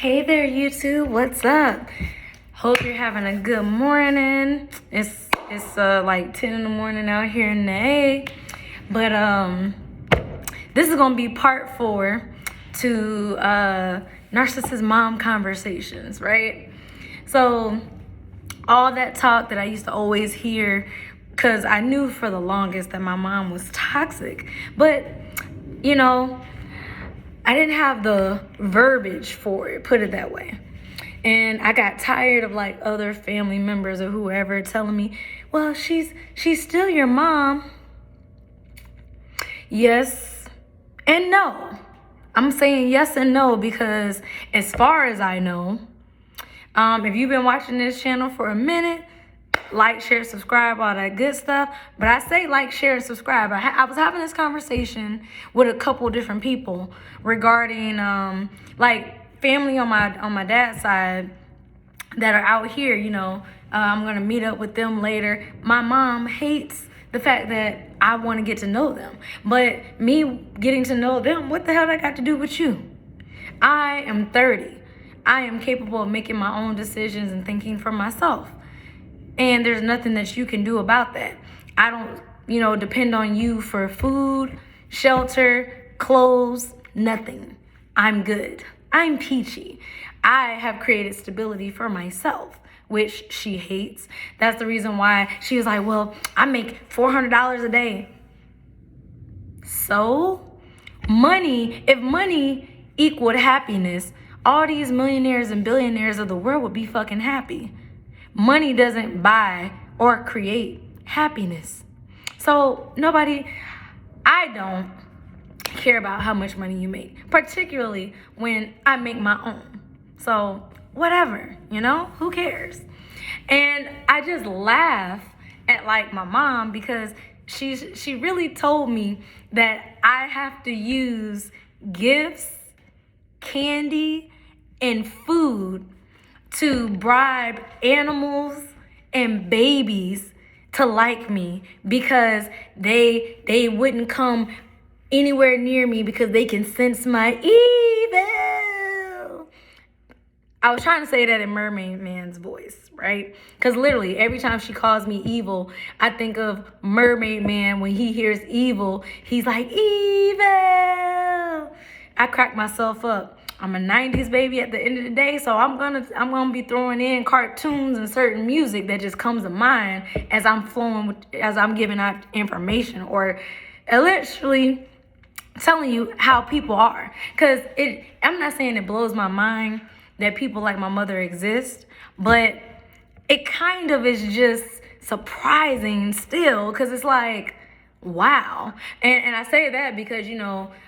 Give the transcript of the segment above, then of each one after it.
Hey there, YouTube. What's up? Hope you're having a good morning. It's like 10 in the morning out here in the A. But this is gonna be part 4 to narcissist mom conversations, right? So all that talk that I used to always hear, because I knew for the longest that my mom was toxic, but you know, I didn't have the verbiage for it, put it that way. And I got tired of like other family members or whoever telling me, well, she's still your mom. Yes and no. I'm saying yes and no because as far as I know, if you've been watching this channel for a minute, like, share, subscribe, all that good stuff. But I say like, share, and subscribe. I was having this conversation with a couple different people regarding like family on my dad's side that are out here. I'm gonna meet up with them later. My mom hates the fact that I want to get to know them, but me getting to know them, what the hell that got to do with you? I am 30. I am capable of making my own decisions and thinking for myself. And there's nothing that you can do about that. I don't, depend on you for food, shelter, clothes, nothing. I'm good. I'm peachy. I have created stability for myself, which she hates. That's the reason why she was like, well, I make $400 a day. So, if money equaled happiness, all these millionaires and billionaires of the world would be fucking happy. Money doesn't buy or create happiness. So I don't care about how much money you make, particularly when I make my own. So whatever, who cares? And I just laugh at like my mom because she really told me that I have to use gifts, candy, and food to bribe animals and babies to like me because they wouldn't come anywhere near me because they can sense my evil. I was trying to say that in Mermaid Man's voice, right? Because literally every time she calls me evil, I think of Mermaid Man. When he hears evil, he's like, evil. I crack myself up. I'm a 90s baby at the end of the day, so I'm gonna be throwing in cartoons and certain music that just comes to mind as I'm giving out information or literally telling you how people are. Because I'm not saying it blows my mind that people like my mother exist, but it kind of is just surprising still, because it's like, wow. And I say that because,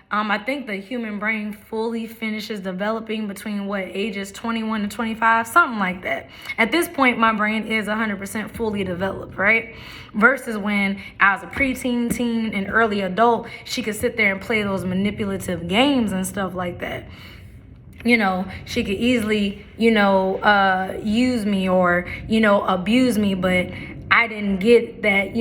I think the human brain fully finishes developing between ages 21 to 25, something like that. At this point, my brain is 100% fully developed, right? Versus when I was a preteen, teen, and early adult, she could sit there and play those manipulative games and stuff like that. She could easily, use me or, abuse me, but I didn't get that,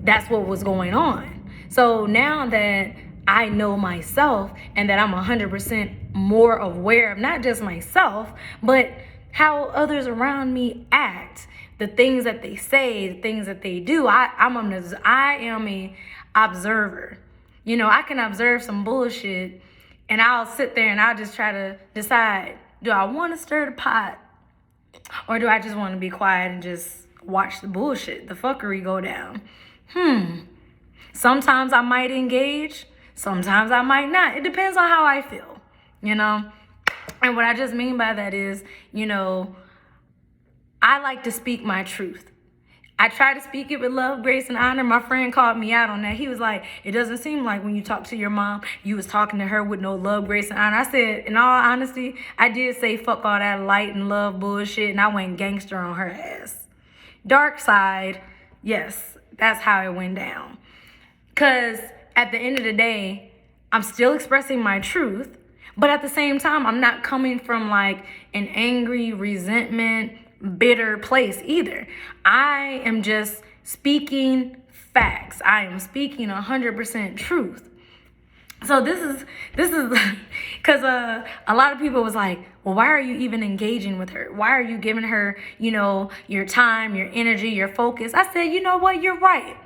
that's what was going on. So now that I know myself and that I'm 100% more aware of not just myself, but how others around me act, the things that they say, the things that they do. I am a observer. I can observe some bullshit and I'll sit there and I'll just try to decide, do I want to stir the pot or do I just want to be quiet and just watch the bullshit, the fuckery go down? Sometimes I might engage. Sometimes I might not. It depends on how I feel, And what I just mean by that is, I like to speak my truth. I try to speak it with love, grace, and honor. My friend called me out on that. He was like, it doesn't seem like when you talk to your mom, you was talking to her with no love, grace, and honor. I said, in all honesty, I did say fuck all that light and love bullshit, and I went gangster on her ass. Dark side, yes, that's how it went down. Because at the end of the day, I'm still expressing my truth, but at the same time, I'm not coming from like an angry, resentment, bitter place either. I am just speaking facts. I am speaking 100% truth. So this is because a lot of people was like, well, why are you even engaging with her? Why are you giving her, your time, your energy, your focus? I said, you know what? You're right.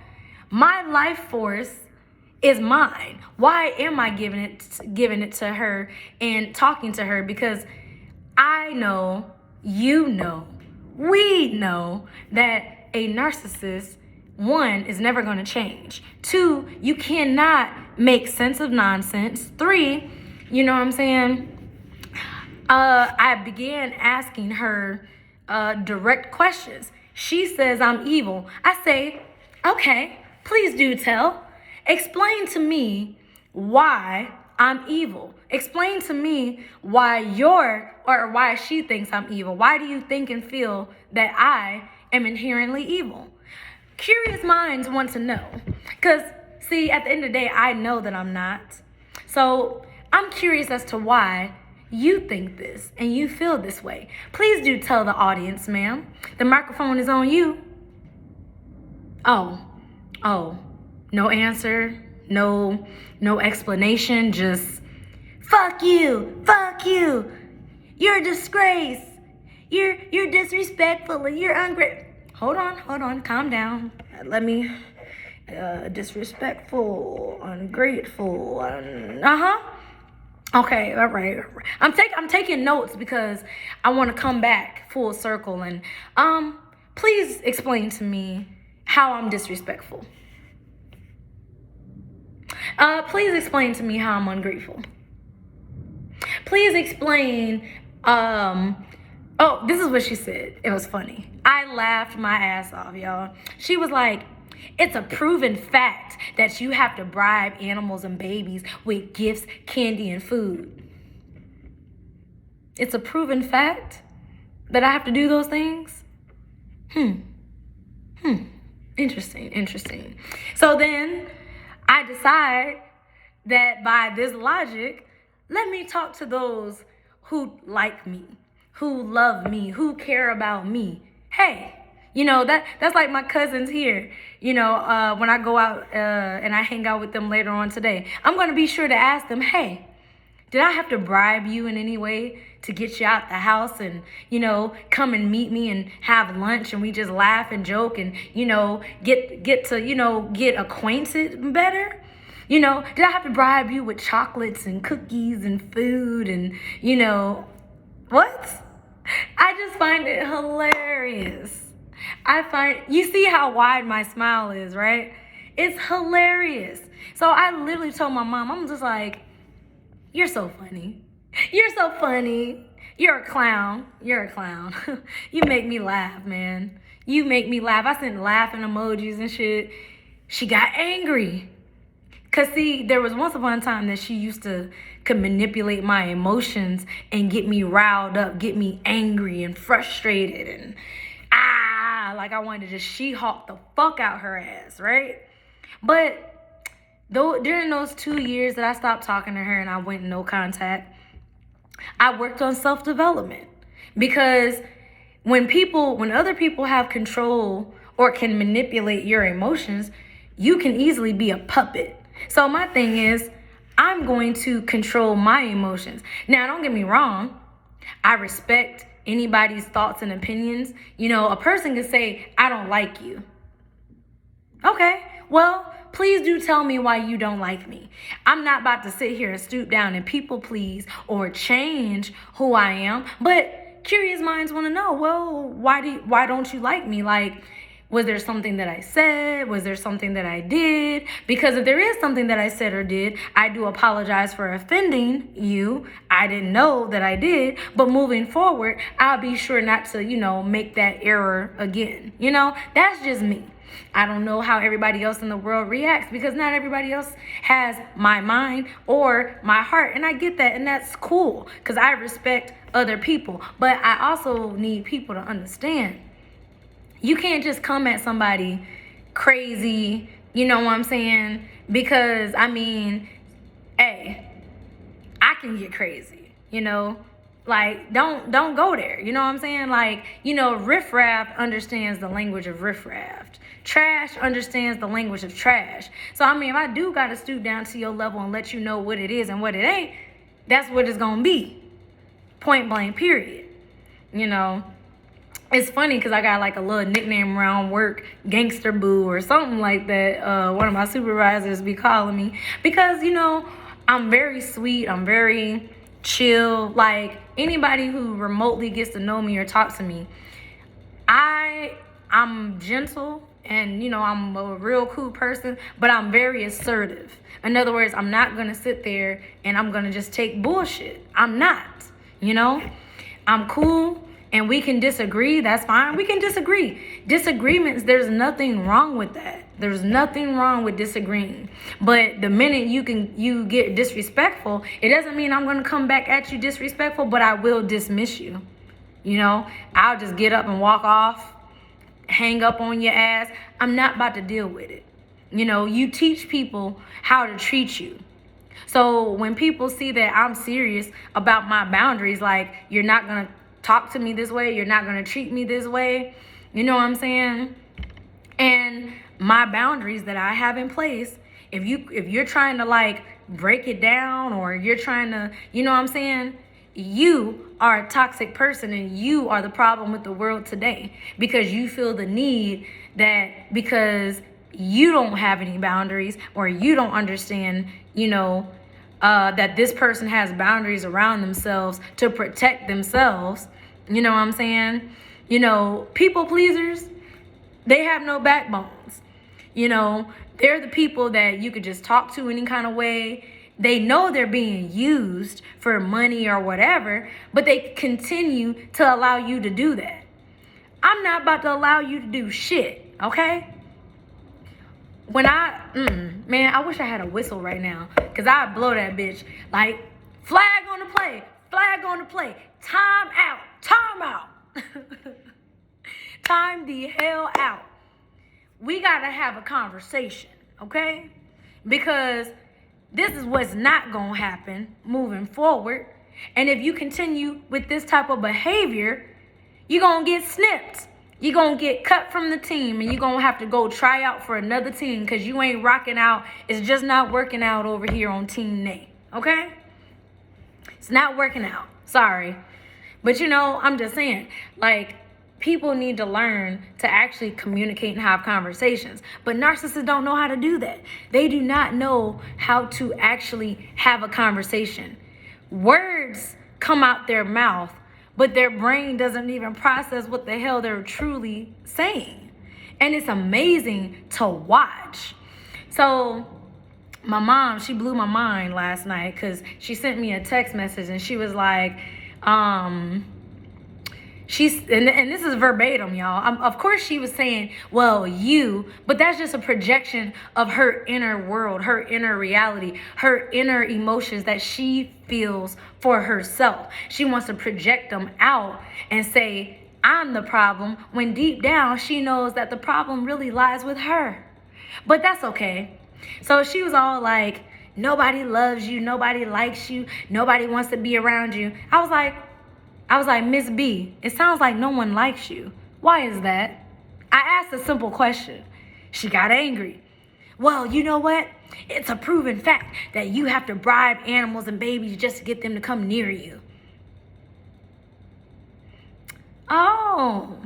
My life force is mine. Why am I giving it to her and talking to her? Because I know, we know that a narcissist, one, is never going to change. Two, you cannot make sense of nonsense. Three, you know what I'm saying? I began asking her direct questions. She says I'm evil. I say, okay, please do tell. Explain to me why I'm evil. Explain to me why why she thinks I'm evil. Why do you think and feel that I am inherently evil? Curious minds want to know. Because, see, at the end of the day, I know that I'm not. So I'm curious as to why you think this and you feel this way. Please do tell the audience, ma'am. The microphone is on you. Oh, no answer, no explanation, just fuck you, you're a disgrace, you're disrespectful, and you're ungrateful. Hold on, calm down. Let me, disrespectful, ungrateful, Okay, all right. I'm taking notes because I want to come back full circle and please explain to me how I'm disrespectful. Please explain to me how I'm ungrateful. Please explain. This is what she said. It was funny. I laughed my ass off, y'all. She was like, it's a proven fact that you have to bribe animals and babies with gifts, candy, and food. It's a proven fact that I have to do those things? Interesting. So then I decide that by this logic, let me talk to those who like me, who love me, who care about me. Hey, that's like my cousins here. When I go out and I hang out with them later on today, I'm going to be sure to ask them, hey, did I have to bribe you in any way to get you out the house and, come and meet me and have lunch and we just laugh and joke and, get to, get acquainted better? Did I have to bribe you with chocolates and cookies and food and, what? I just find it hilarious. You see how wide my smile is, right? It's hilarious. So I literally told my mom, I'm just like, you're so funny. You're so funny. You're a clown. You make me laugh, man. You make me laugh. I sent laughing emojis and shit. She got angry. Because, see, there was once upon a time that she could manipulate my emotions and get me riled up, get me angry and frustrated and, like I wanted to just She-Hulk the fuck out her ass, right? But during those 2 years that I stopped talking to her and I went no contact, I worked on self-development. Because when other people have control or can manipulate your emotions, you can easily be a puppet. So my thing is, I'm going to control my emotions. Now, don't get me wrong. I respect anybody's thoughts and opinions. A person can say, I don't like you. Okay, well, please do tell me why you don't like me. I'm not about to sit here and stoop down and people please or change who I am. But curious minds want to know, well, why don't you like me? Like, was there something that I said? Was there something that I did? Because if there is something that I said or did, I do apologize for offending you. I didn't know that I did. But moving forward, I'll be sure not to, make that error again. That's just me. I don't know how everybody else in the world reacts because not everybody else has my mind or my heart. And I get that. And that's cool because I respect other people. But I also need people to understand. You can't just come at somebody crazy, you know what I'm saying? Because, hey, I can get crazy, Like, don't go there, you know what I'm saying? Like, riffraff understands the language of riffraff. Trash understands the language of trash. So, I mean, if I do got to stoop down to your level and let you know what it is and what it ain't, that's what it's going to be. Point blank, period. You know, it's funny because I got like a little nickname around work, Gangster Boo or something like that. One of my supervisors be calling me because, you know, I'm very sweet. I'm very chill. Like anybody who remotely gets to know me or talk to me, I'm gentle and, you know, I'm a real cool person, but I'm very assertive. In other words, I'm not going to sit there and I'm going to just take bullshit. I'm not, you know, I'm cool. And we can disagree, that's fine. We can disagree. Disagreements, there's nothing wrong with that. There's nothing wrong with disagreeing. But the minute you get disrespectful, it doesn't mean I'm going to come back at you disrespectful, but I will dismiss you. You know, I'll just get up and walk off, hang up on your ass. I'm not about to deal with it. You know, you teach people how to treat you. So when people see that I'm serious about my boundaries, like you're not going to talk to me this way, you're not going to treat me this way, you know what I'm saying? And my boundaries that I have in place, if you're trying to like break it down or you're trying to, you know what I'm saying? You are a toxic person and you are the problem with the world today because you feel the need that because you don't have any boundaries or you don't understand, you know, that this person has boundaries around themselves to protect themselves. You know what I'm saying? You know, people pleasers, they have no backbones. You know, they're the people that you could just talk to any kind of way. They know they're being used for money or whatever, but they continue to allow you to do that. I'm not about to allow you to do shit, okay? When man, I wish I had a whistle right now because I'd blow that bitch. Like, flag on the play, flag on the play, time out, time out. Time the hell out. We got to have a conversation, okay? Because this is what's not going to happen moving forward. And if you continue with this type of behavior, you're going to get snipped. You're going to get cut from the team and you're going to have to go try out for another team because you ain't rocking out. It's just not working out over here on Team Nate, okay? It's not working out. Sorry. But, you know, I'm just saying, like, people need to learn to actually communicate and have conversations. But narcissists don't know how to do that. They do not know how to actually have a conversation. Words come out their mouth, but their brain doesn't even process what the hell they're truly saying. And it's amazing to watch. So my mom, she blew my mind last night because she sent me a text message and she was like, and this is verbatim, y'all. Of course she was saying, well, but that's just a projection of her inner world, her inner reality, her inner emotions that she feels for herself. She wants to project them out and say, I'm the problem, when deep down she knows that the problem really lies with her. But that's okay. So she was all like, nobody loves you, nobody likes you, nobody wants to be around you. I was like, Miss B, it sounds like no one likes you. Why is that? I asked a simple question. She got angry. Well, you know what? It's a proven fact that you have to bribe animals and babies just to get them to come near you. Oh,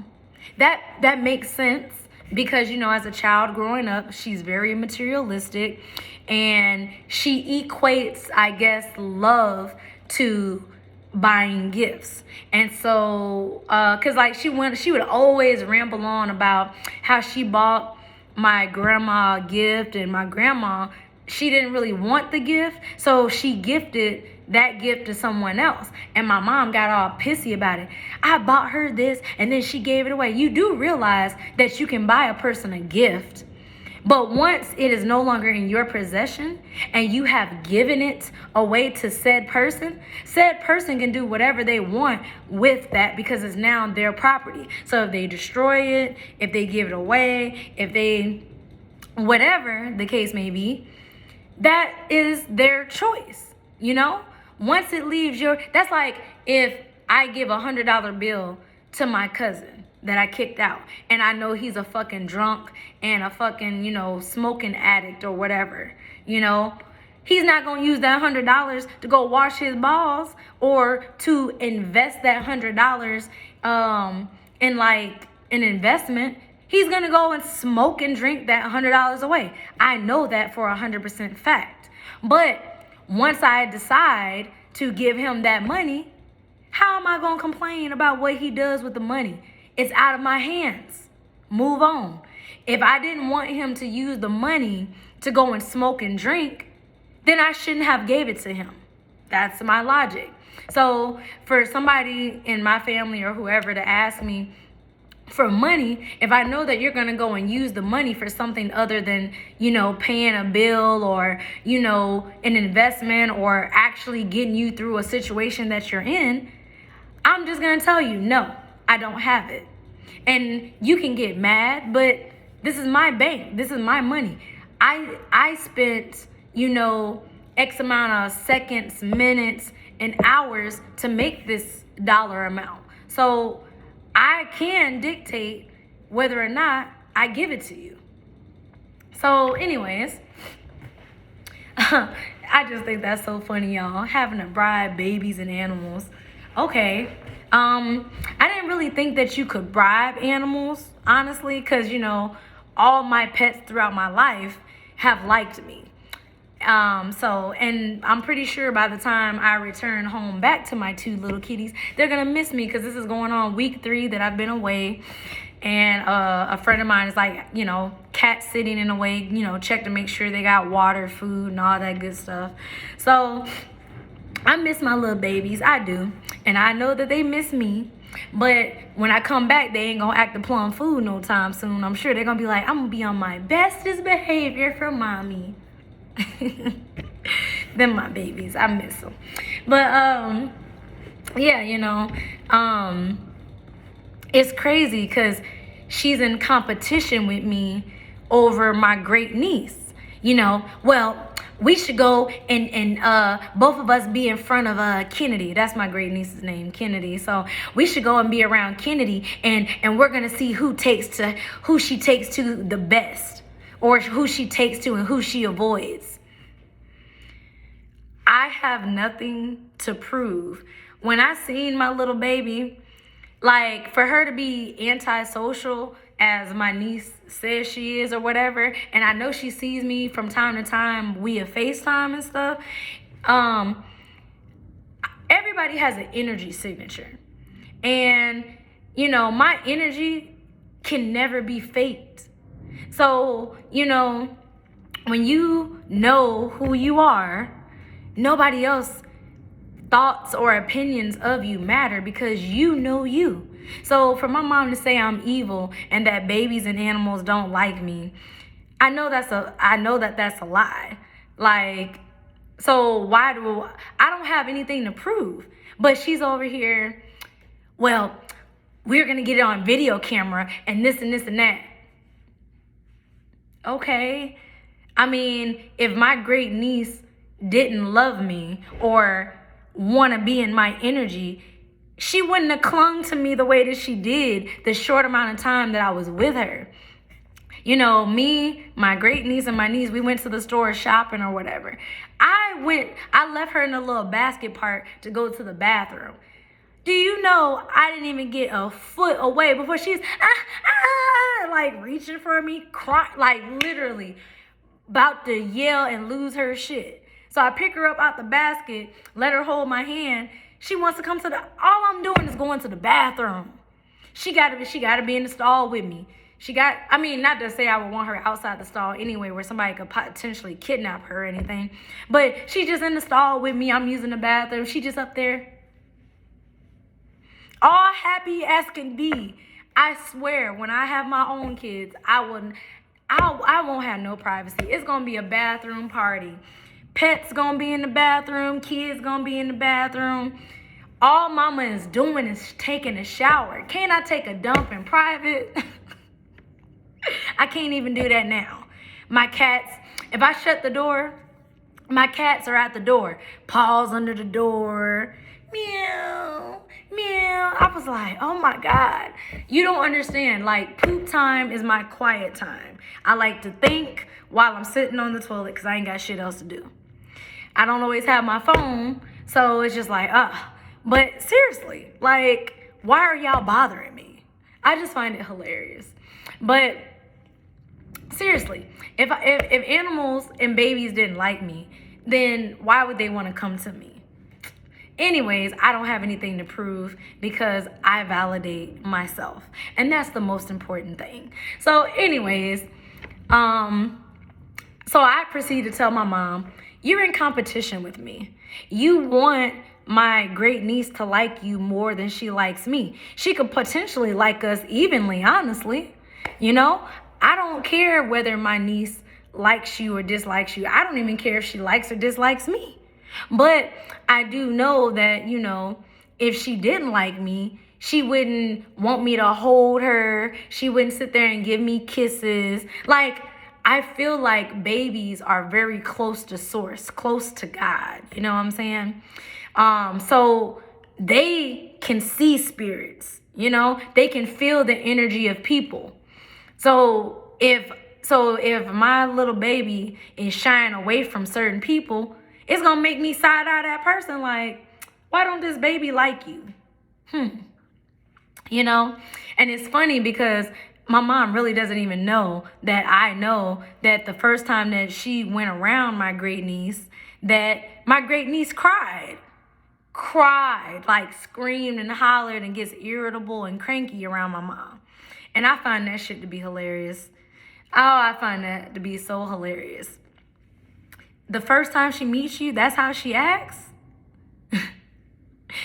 that makes sense because, you know, as a child growing up, she's very materialistic and she equates, I guess, love to buying gifts. And so because like she would always ramble on about how she bought my grandma a gift, and my grandma, she didn't really want the gift, so she gifted that gift to someone else, and my mom got all pissy about it. I bought her this and then she gave it away. You do realize that you can buy a person a gift, but once it is no longer in your possession and you have given it away to said person can do whatever they want with that because it's now their property. So if they destroy it, if they give it away, if they, whatever the case may be, that is their choice, you know? Once it leaves that's like if I give $100 bill to my cousin that I kicked out. And I know he's a fucking drunk and a fucking, smoking addict or whatever, He's not going to use that $100 to go wash his balls or to invest that $100 in like an investment. He's going to go and smoke and drink that $100 away. I know that for 100% fact. But once I decide to give him that money, how am I going to complain about what he does with the money? It's out of my hands. Move on. If I didn't want him to use the money to go and smoke and drink, then I shouldn't have gave it to him. That's my logic. So for somebody in my family or whoever to ask me for money, if I know that you're going to go and use the money for something other than, paying a bill or, an investment or actually getting you through a situation that you're in, I'm just going to tell you, no, I don't have it. And you can get mad, but this is my bank. This is my money. I spent, X amount of seconds, minutes, and hours to make this dollar amount. So I can dictate whether or not I give it to you. So anyways, I just think that's so funny, y'all. Having to bribe babies and animals. Okay. I didn't really think that you could bribe animals, honestly, because, all my pets throughout my life have liked me. And I'm pretty sure by the time I return home back to my 2 little kitties, they're going to miss me because this is going on week 3 that I've been away. And a friend of mine is like, cat sitting in a way, check to make sure they got water, food, and all that good stuff. So I miss my little babies. I do. And I know that they miss me. But when I come back, they ain't going to act the plum fool no time soon. I'm sure they're going to be like, I'm going to be on my bestest behavior for mommy. Them my babies. I miss them. But, it's crazy because she's in competition with me over my great niece. We should go and both of us be in front of Kennedy. That's my great niece's name, Kennedy. So we should go and be around Kennedy, and we're gonna see who she takes to the best, or who she takes to and who she avoids. I have nothing to prove. When I seen my little baby, like for her to be antisocial as my niece says she is or whatever, and I know she sees me from time to time via FaceTime and stuff, everybody has an energy signature. And, my energy can never be faked. So, when you know who you are, nobody else thoughts or opinions of you matter because you know you. So for my mom to say I'm evil and that babies and animals don't like me, I know that that's a lie. Like, so I don't have anything to prove. But she's over here, well, we're going to get it on video camera and this and this and that. Okay. I mean, if my great niece didn't love me or want to be in my energy, she wouldn't have clung to me the way that she did the short amount of time that I was with her. Me, my great niece, and my niece, we went to the store shopping or whatever. I left her in a little basket part to go to the bathroom. Do you know I didn't even get a foot away before she's like reaching for me, crying, like literally about to yell and lose her shit. So I pick her up out the basket, let her hold my hand. She wants to come to all I'm doing is going to the bathroom. She gotta be in the stall with me. Not to say I would want her outside the stall anyway where somebody could potentially kidnap her or anything. But she's just in the stall with me. I'm using the bathroom. She just up there. All happy as can be. I swear, when I have my own kids, I won't have no privacy. It's gonna be a bathroom party. Pets gonna be in the bathroom. Kids gonna be in the bathroom. All mama is doing is taking a shower. Can't I take a dump in private? I can't even do that now. My cats, if I shut the door, my cats are at the door. Paws under the door. Meow, meow. I was like, oh my God, you don't understand. Like, poop time is my quiet time. I like to think while I'm sitting on the toilet because I ain't got shit else to do. I don't always have my phone, so it's just like, But seriously, like, why are y'all bothering me? I just find it hilarious. But seriously, if animals and babies didn't like me, then why would they want to come to me? Anyways, I don't have anything to prove because I validate myself. And that's the most important thing. So anyways, so I proceed to tell my mom, you're in competition with me. You want my great niece to like you more than she likes me. She could potentially like us evenly, honestly. You know, I don't care whether my niece likes you or dislikes you. I don't even care if she likes or dislikes me. But I do know that, you know, if she didn't like me, she wouldn't want me to hold her. She wouldn't sit there and give me kisses. Like, I feel like babies are very close to source, close to God. You know what I'm saying? So they can see spirits, you know, they can feel the energy of people. So if my little baby is shying away from certain people, it's gonna make me side eye that person like, why don't this baby like you? You know? And it's funny because my mom really doesn't even know that I know that the first time that she went around my great niece, that my great niece cried, like screamed and hollered and gets irritable and cranky around my mom. And I find that shit to be hilarious. Oh, I find that to be so hilarious. The first time she meets you, that's how she acts.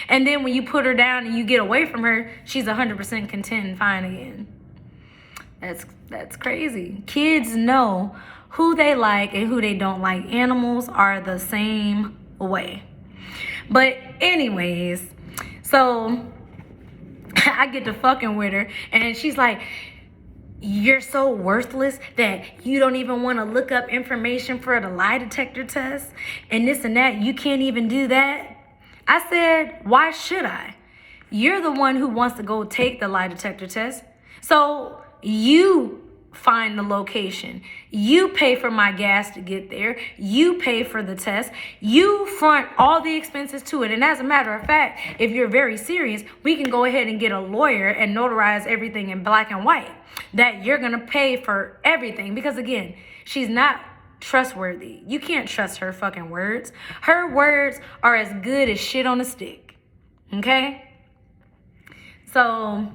And then when you put her down and you get away from her, she's 100% content and fine again. That's crazy. Kids know who they like and who they don't like. Animals are the same way. But anyways, so I get to fucking with her and she's like, you're so worthless that you don't even want to look up information for the lie detector test and this and that. You can't even do that. I said, why should I? You're the one who wants to go take the lie detector test. So you find the location. You pay for my gas to get there. You pay for the test. You front all the expenses to it. And as a matter of fact, if you're very serious, we can go ahead and get a lawyer and notarize everything in black and white. That you're going to pay for everything. Because again, she's not trustworthy. You can't trust her fucking words. Her words are as good as shit on a stick. Okay? So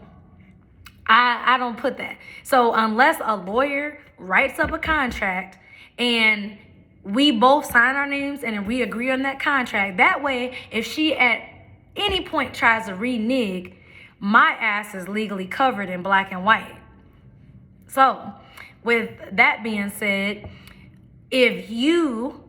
I don't put that. So unless a lawyer writes up a contract and we both sign our names and we agree on that contract, that way, if she at any point tries to renege, my ass is legally covered in black and white. So with that being said, if you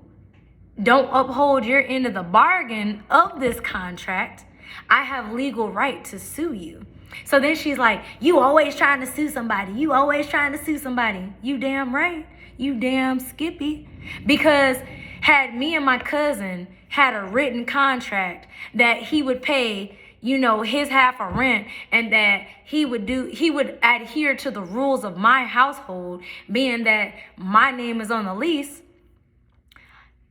don't uphold your end of the bargain of this contract, I have legal right to sue you. So then she's like, you always trying to sue somebody. You always trying to sue somebody. You damn right. You damn Skippy. Because had me and my cousin had a written contract that he would pay, you know, his half of rent and that he would adhere to the rules of my household, being that my name is on the lease,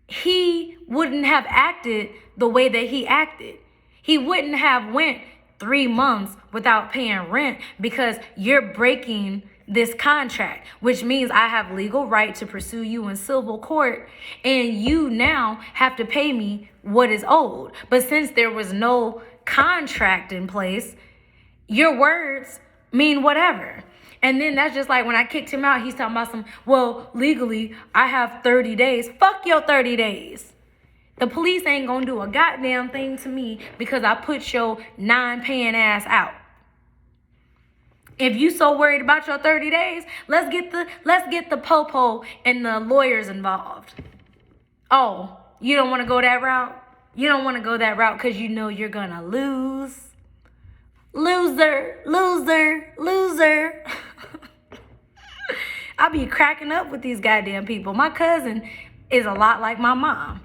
he wouldn't have acted the way that he acted. He wouldn't have went 3 months without paying rent because you're breaking this contract, which means I have legal right to pursue you in civil court and you now have to pay me what is owed. But since there was no contract in place, your words mean whatever. And then that's just like when I kicked him out, he's talking about well, legally, I have 30 days. Fuck your 30 days. The police ain't gonna do a goddamn thing to me because I put your non-paying ass out. If you so worried about your 30 days, let's get the popo and the lawyers involved. Oh, you don't want to go that route? You don't want to go that route because you know you're gonna lose. Loser. I be cracking up with these goddamn people. My cousin is a lot like my mom.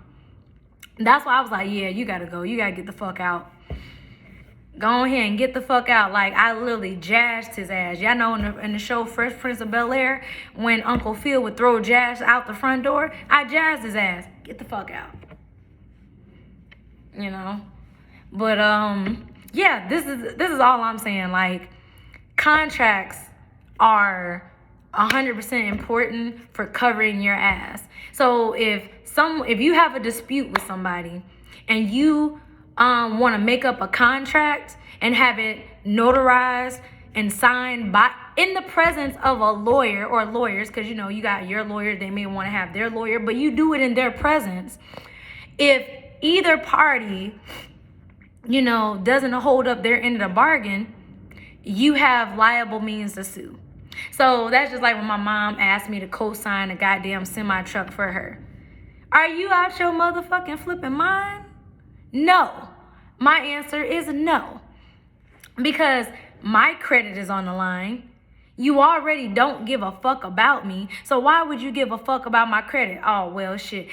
That's why I was like, yeah, you gotta go. You gotta get the fuck out. Go ahead and get the fuck out. Like, I literally jazzed his ass. Y'all know in the show Fresh Prince of Bel-Air, when Uncle Phil would throw Jazz out the front door, I jazzed his ass. Get the fuck out. You know? But, yeah, this is all I'm saying. Like, contracts are 100% important for covering your ass. So if you have a dispute with somebody and you want to make up a contract and have it notarized and signed by in the presence of a lawyer or lawyers, because you know you got your lawyer, they may want to have their lawyer, but you do it in their presence. If either party, you know, doesn't hold up their end of the bargain, you have liable means to sue. So that's just like when my mom asked me to co-sign a goddamn semi-truck for her. Are you out your motherfucking flipping mind? No. My answer is no. Because my credit is on the line. You already don't give a fuck about me. So why would you give a fuck about my credit? Oh, well, shit.